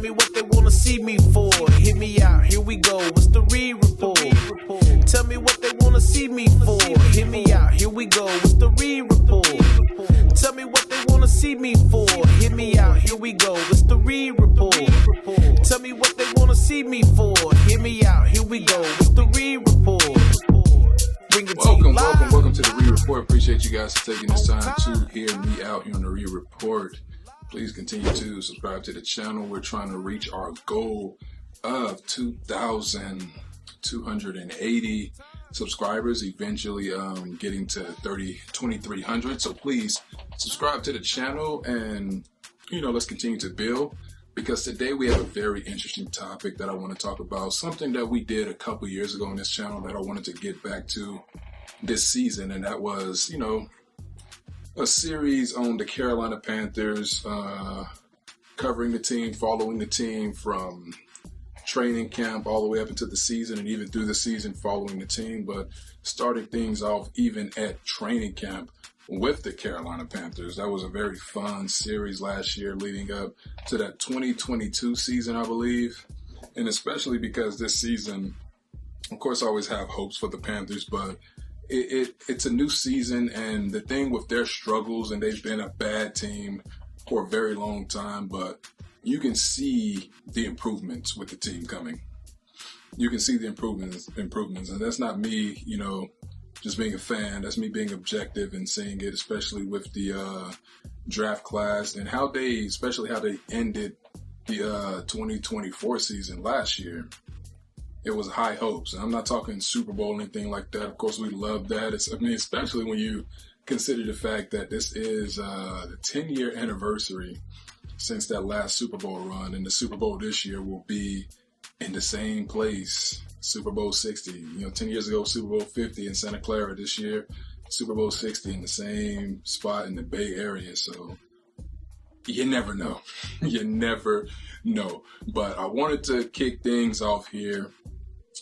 me what they wanna see me for. Hit me out, here we go. What's the re-report? Tell me what they wanna see me for. Hit me out, here we go. What's the re-report? Tell me what they wanna see me for. Hit me out, here we go. What's the re-report? Tell me what they wanna see me for. Hit me out, here we go. What's the re-report? Welcome to the re-report. Appreciate you guys taking this time to hear me out here on the re-report. Please continue to subscribe to the channel. We're trying to reach our goal of 2,280 subscribers, eventually getting to 2,300. So please subscribe to the channel and, let's continue to build, because today we have a very interesting topic that I want to talk about, something that we did a couple years ago on this channel that I wanted to get back to this season, and that was, a series on the Carolina Panthers, covering the team, following the team from training camp all the way up into the season and even through the season following the team, but starting things off even at training camp with the Carolina Panthers. That was a very fun series last year leading up to that 2022 season, I believe. And especially because this season, of course, I always have hopes for the Panthers, but it's a new season, and the thing with their struggles, and they've been a bad team for a very long time, but you can see the improvements with the team coming. You can see the improvements, and that's not me, just being a fan. That's me being objective and seeing it, especially with the draft class and especially how they ended the 2024 season last year. It was high hopes. And I'm not talking Super Bowl or anything like that. Of course, we love that. Especially when you consider the fact that this is the 10-year anniversary since that last Super Bowl run. And the Super Bowl this year will be in the same place, Super Bowl 60. 10 years ago, Super Bowl 50 in Santa Clara. This year, Super Bowl 60 in the same spot in the Bay Area. So you never know. You never know. But I wanted to kick things off here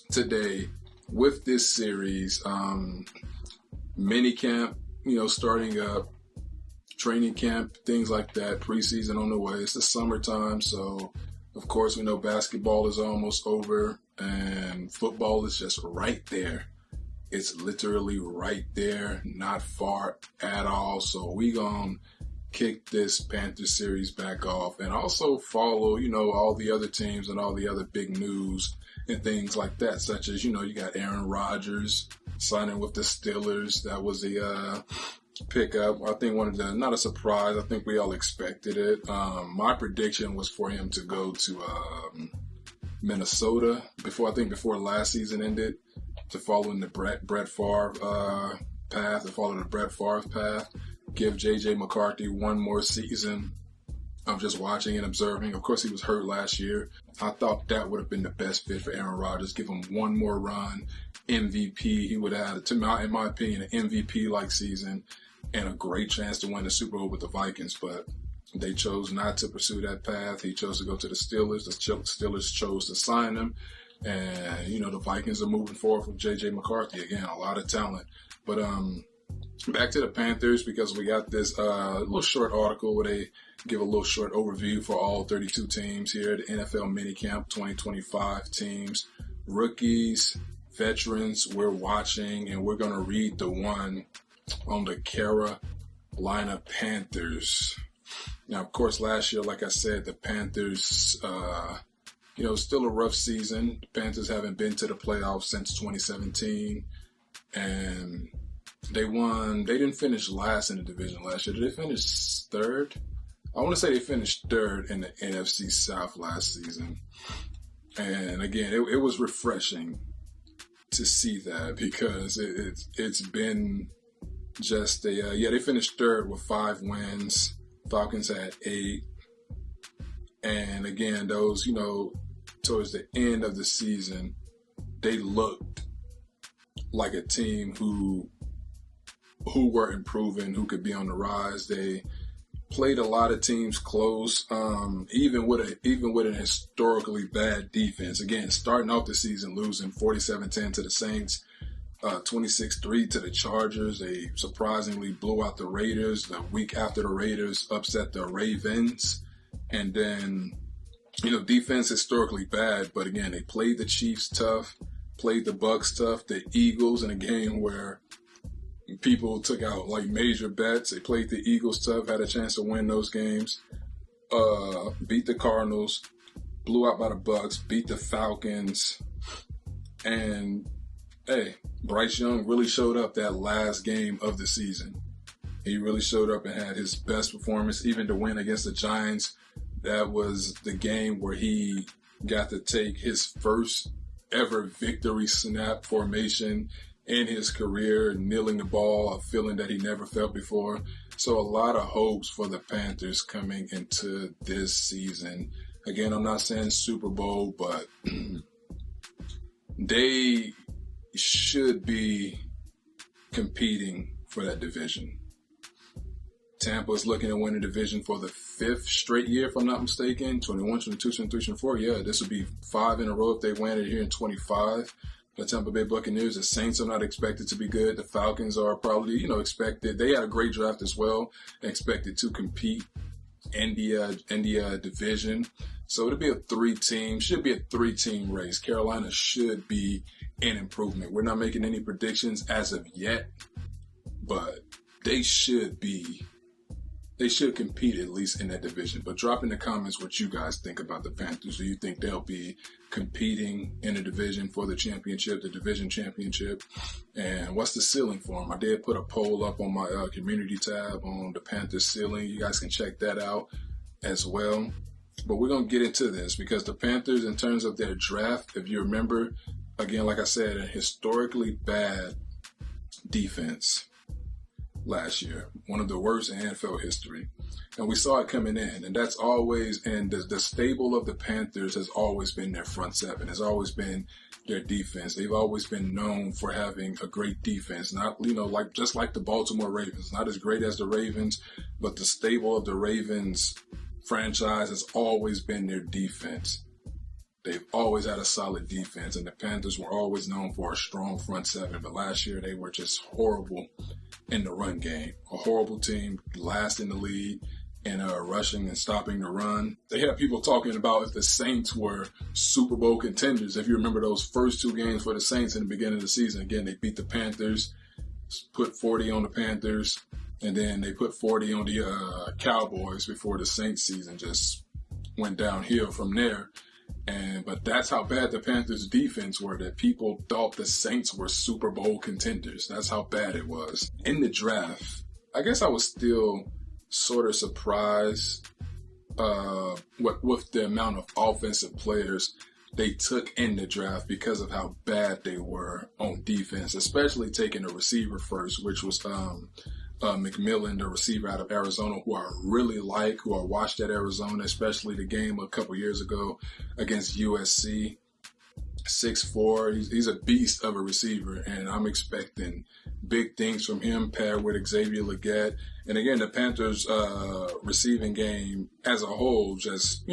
today with this series. Mini camp, starting up, training camp, things like that, preseason on the way. It's the summertime, so of course we know basketball is almost over and football is just right there. It's literally right there, not far at all. So we gonna kick this Panthers series back off and also follow, all the other teams and all the other big news and things like that, such as, you got Aaron Rodgers signing with the Steelers. That was a pickup. I think not a surprise. I think we all expected it. My prediction was for him to go to Minnesota before last season ended, to follow in the Brett Favre path, give J.J. McCarthy one more season of just watching and observing. Of course, he was hurt last year. I thought that would have been the best fit for Aaron Rodgers. Give him one more run, MVP. He would have had, in my opinion, an MVP-like season and a great chance to win the Super Bowl with the Vikings. But they chose not to pursue that path. He chose to go to the Steelers. The Steelers chose to sign him. And, the Vikings are moving forward with J.J. McCarthy. Again, a lot of talent. But back to the Panthers, because we got this little short article where they give a little short overview for all 32 teams here, the NFL minicamp 2025 teams, rookies, veterans. We're watching, and we're going to read the one on the Carolina Panthers. Now, of course, last year, like I said, the Panthers, still a rough season. The Panthers haven't been to the playoffs since 2017, and they didn't finish last in the division last year. Did they finish third? I want to say they finished third in the NFC South last season. And again, it was refreshing to see that, because it's been just they finished third with 5 wins. Falcons had 8. And again, those, towards the end of the season, they looked like a team who were improving, who could be on the rise. They played a lot of teams close, even with an historically bad defense. Again, starting off the season losing 47-10 to the Saints, 26-3 to the Chargers. They surprisingly blew out the Raiders. The week after the Raiders upset the Ravens. And then defense historically bad, but again, they played the Chiefs tough, played the Bucks tough, the Eagles in a game where people took out like major bets. They played the Eagles tough, had a chance to win those games, beat the Cardinals, blew out by the Bucks, beat the Falcons, and hey, Bryce Young really showed up that last game of the season. He really showed up and had his best performance, even to win against the Giants. That was the game where he got to take his first ever victory snap formation in his career, kneeling the ball, a feeling that he never felt before. So a lot of hopes for the Panthers coming into this season. Again, I'm not saying Super Bowl, but they should be competing for that division. Tampa's looking to win the division for the 5th straight year, if I'm not mistaken. 21, 22, 23, 24. Yeah, this would be 5 in a row if they win it here in 25. The Tampa Bay Buccaneers, the Saints are not expected to be good. The Falcons are probably, expected. They had a great draft as well, expected to compete in the division. So it'll be a 3-team race. Carolina should be an improvement. We're not making any predictions as of yet, but they should compete at least in that division. But drop in the comments what you guys think about the Panthers. Do you think they'll be competing in the division for the championship, the division championship? And what's the ceiling for them? I did put a poll up on my community tab on the Panthers ceiling. You guys can check that out as well. But we're going to get into this because the Panthers, in terms of their draft, if you remember, again, like I said, a historically bad defense last year, one of the worst in NFL history. And we saw it coming in, and that's always, and the stable of the Panthers has always been their front seven, has always been their defense. They've always been known for having a great defense, not, just like the Baltimore Ravens, not as great as the Ravens, but the stable of the Ravens franchise has always been their defense. They've always had a solid defense, and the Panthers were always known for a strong front seven, but last year they were just horrible in the run game. A horrible team, last in the league in rushing and stopping the run. They had people talking about if the Saints were Super Bowl contenders. If you remember those first 2 games for the Saints in the beginning of the season, again, they beat the Panthers, put 40 on the Panthers, and then they put 40 on the Cowboys before the Saints season just went downhill from there. But that's how bad the Panthers' defense were, that people thought the Saints were Super Bowl contenders. That's how bad it was. In the draft, I guess I was still sort of surprised with the amount of offensive players they took in the draft because of how bad they were on defense, especially taking a receiver first, which was McMillan, the receiver out of Arizona, who I really like, who I watched at Arizona, especially the game a couple years ago against USC. 6'4", he's a beast of a receiver, and I'm expecting big things from him, paired with Xavier Legette. And again, the Panthers' receiving game as a whole just,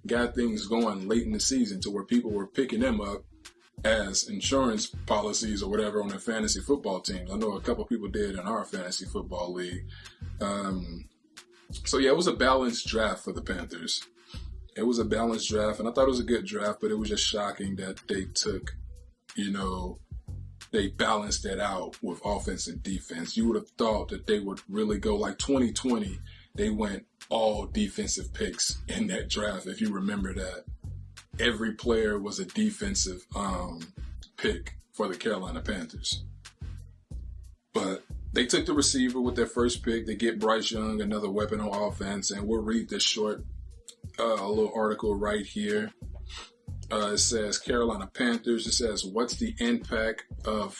got things going late in the season to where people were picking them up as insurance policies or whatever on their fantasy football teams. I know a couple people did in our fantasy football league. So yeah, it was a balanced draft for the Panthers. It was a balanced draft, and I thought it was a good draft, but it was just shocking that they took, they balanced that out with offense and defense. You would have thought that they would really go like 2020. They went all defensive picks in that draft, if you remember that. Every player was a defensive pick for the Carolina Panthers. But they took the receiver with their first pick. They get Bryce Young, another weapon on offense, and we'll read this short little article right here. It says Carolina Panthers. It says, what's the impact of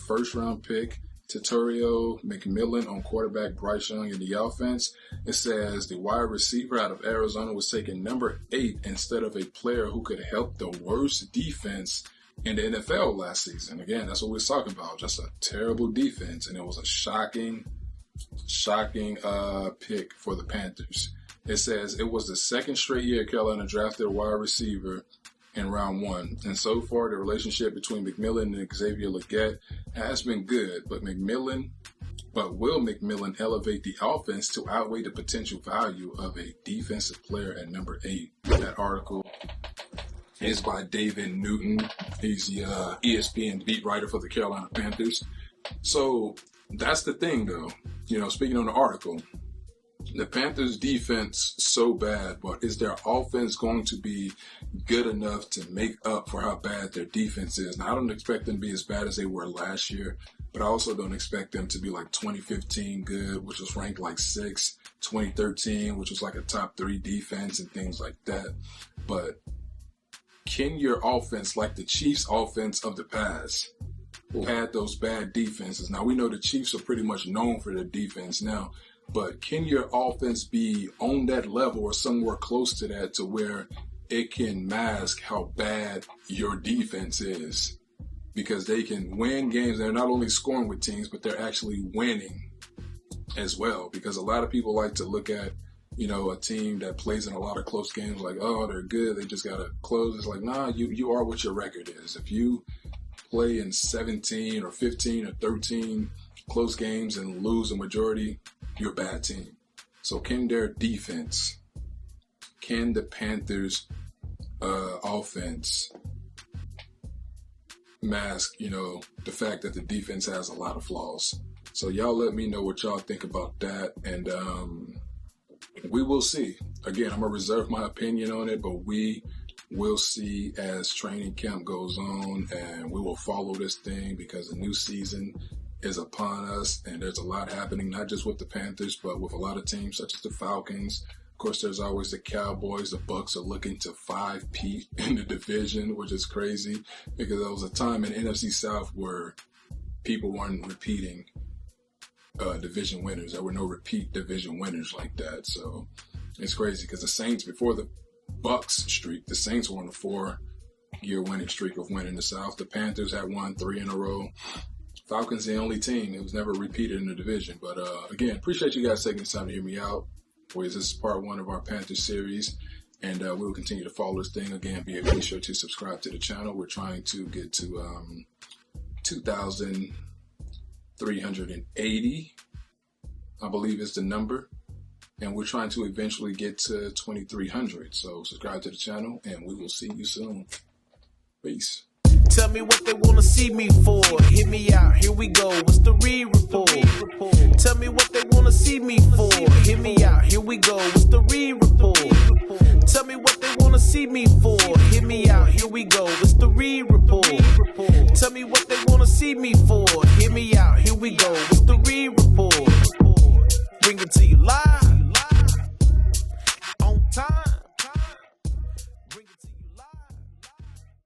first round pick Tetairoa McMillan on quarterback Bryce Young in the offense? It says the wide receiver out of Arizona was taken number 8 instead of a player who could help the worst defense in the NFL last season. Again, that's what we're talking about. Just a terrible defense, and it was a shocking pick for the Panthers. It says it was the second straight year Carolina drafted a wide receiver in round 1. And so far, the relationship between McMillan and Xavier Legette has been good. But McMillan But will McMillan elevate the offense to outweigh the potential value of a defensive player at number 8? That article is by David Newton. He's the ESPN beat writer for the Carolina Panthers. So that's the thing, though. Speaking on the article, the Panthers' defense so bad, but is their offense going to be good enough to make up for how bad their defense is? Now, I don't expect them to be as bad as they were last year, but I also don't expect them to be like 2015 good, which was ranked like 6, 2013, which was like a top 3 defense and things like that. But can your offense, like the Chiefs' offense of the past, who had those bad defenses? Now, we know the Chiefs are pretty much known for their defense now, but can your offense be on that level or somewhere close to that to where it can mask how bad your defense is? Because they can win games. They're not only scoring with teams, but they're actually winning as well. Because a lot of people like to look at, a team that plays in a lot of close games like, oh, they're good, they just got to close. It's like, nah, you are what your record is. If you play in 17 or 15 or 13 close games and lose a majority, you're a bad team. So can their defense, can the Panthers' offense mask, the fact that the defense has a lot of flaws? So y'all let me know what y'all think about that, and we will see. Again, I'm going to reserve my opinion on it, but we will see as training camp goes on, and we will follow this thing because the new season is upon us, and there's a lot happening, not just with the Panthers, but with a lot of teams such as the Falcons. Of course, there's always the Cowboys. The Bucks are looking to 5-peat in the division, which is crazy because there was a time in NFC South where people weren't repeating division winners. There were no repeat division winners like that. So it's crazy because the Saints, before the Bucks streak, the Saints were on a 4-year winning streak of winning the South. The Panthers had won 3 in a row. Falcons the only team. It was never repeated in the division. But again, appreciate you guys taking the time to hear me out. Boys, this is part 1 of our Panthers series, and we will continue to follow this thing. Again, be sure to subscribe to the channel. We're trying to get to 2,380, I believe is the number, and we're trying to eventually get to 2,300. So subscribe to the channel, and we will see you soon. Peace. Tell me what they wanna see me for. Hit me out, here we go. What's the report? Tell me what they wanna see me for. Hit me out, here we go. What's the report? Tell me what they wanna see me for. Hit me out, here we go. What's the report? Tell me what they wanna see me for. Hit me out, here we go. What's the report? Bring it to you live.